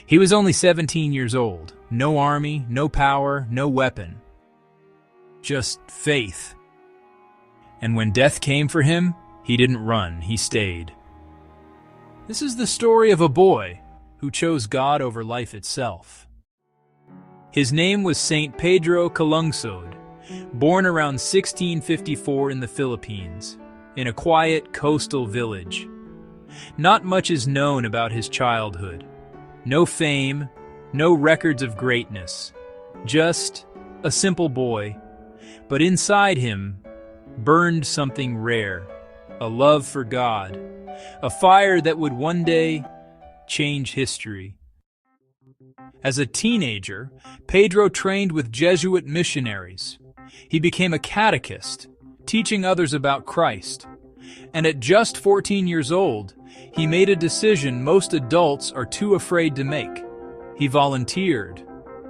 He was only 17 years old. No army, no power, no weapon. Just faith. And when death came for him, he didn't run, he stayed. This is the story of a boy who chose God over life itself. His name was Saint Pedro Calungsod, born around 1654 in the Philippines, in a quiet coastal village. Not much is known about his childhood. No fame, no records of greatness. Just a simple boy. But inside him burned something rare, a love for God, a fire that would one day change history. As a teenager, Pedro trained with Jesuit missionaries. He became a catechist, teaching others about Christ. And at just 14 years old, he made a decision most adults are too afraid to make. He volunteered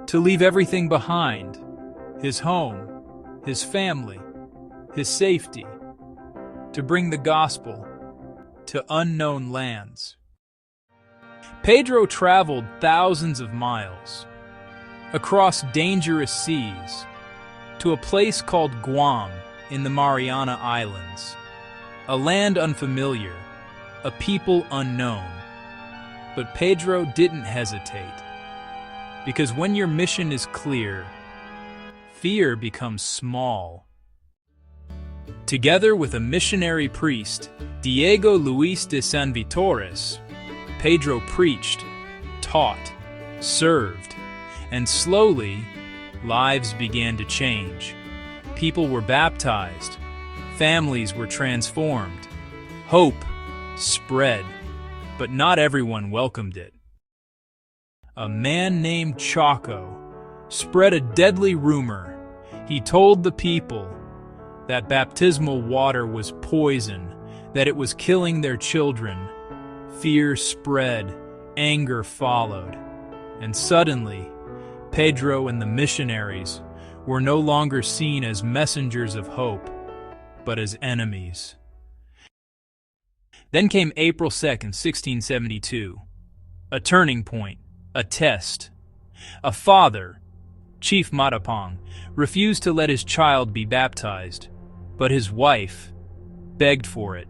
to leave everything behind: his home, his family, his safety, to bring the gospel to unknown lands. Pedro traveled thousands of miles, across dangerous seas, to a place called Guam in the Mariana Islands, a land unfamiliar, a people unknown. But Pedro didn't hesitate, because when your mission is clear, fear becomes small. Together with a missionary priest, Diego Luis de San Vitores, Pedro preached, taught, served, and slowly, lives began to change. People were baptized, families were transformed, hope spread, but not everyone welcomed it. A man named Chaco spread a deadly rumor. He told the people that baptismal water was poison, that it was killing their children. Fear spread, anger followed, and suddenly, Pedro and the missionaries were no longer seen as messengers of hope, but as enemies. Then came April 2nd, 1672, a turning point, a test. A father, Chief Matapang, refused to let his child be baptized, but his wife begged for it.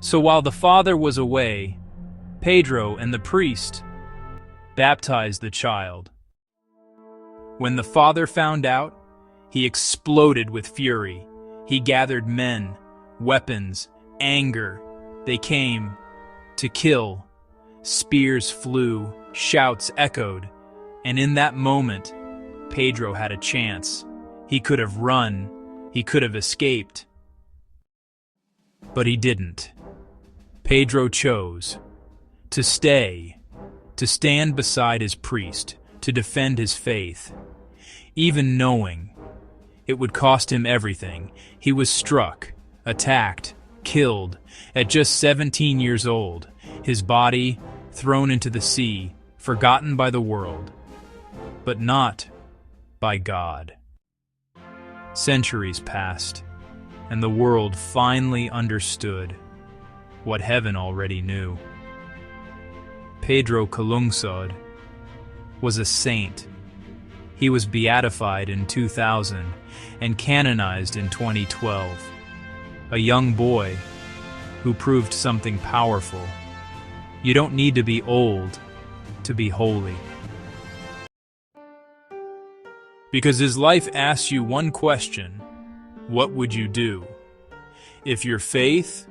So while the father was away, Pedro and the priest baptized the child. When the father found out, he exploded with fury. He gathered men, weapons, anger. They came to kill. Spears flew, shouts echoed, and in that moment, Pedro had a chance. He could have run, he could have escaped. But he didn't. Pedro chose to stay, to stand beside his priest, to defend his faith. Even knowing it would cost him everything, he was struck, attacked, killed at just 17 years old, his body thrown into the sea, forgotten by the world, but not by God. Centuries passed, and the world finally understood what heaven already knew. Pedro Calungsod was a saint. He was beatified in 2000 and canonized in 2012. A young boy who proved something powerful. You don't need to be old to be holy. Because his life asks you one question: what would you do? If your faith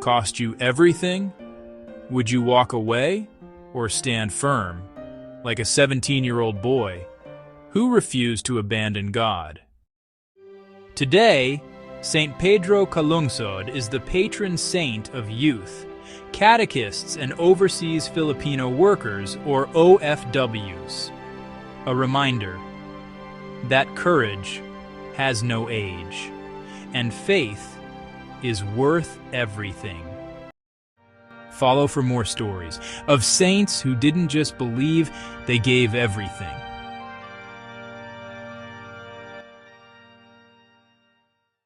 cost you everything, would you walk away or stand firm, like a 17-year-old boy who refused to abandon God? Today, Saint Pedro Calungsod is the patron saint of youth, catechists, and overseas Filipino workers, or OFWs. A reminder that courage has no age, and faith is worth everything. Follow for more stories of saints who didn't just believe, they gave everything.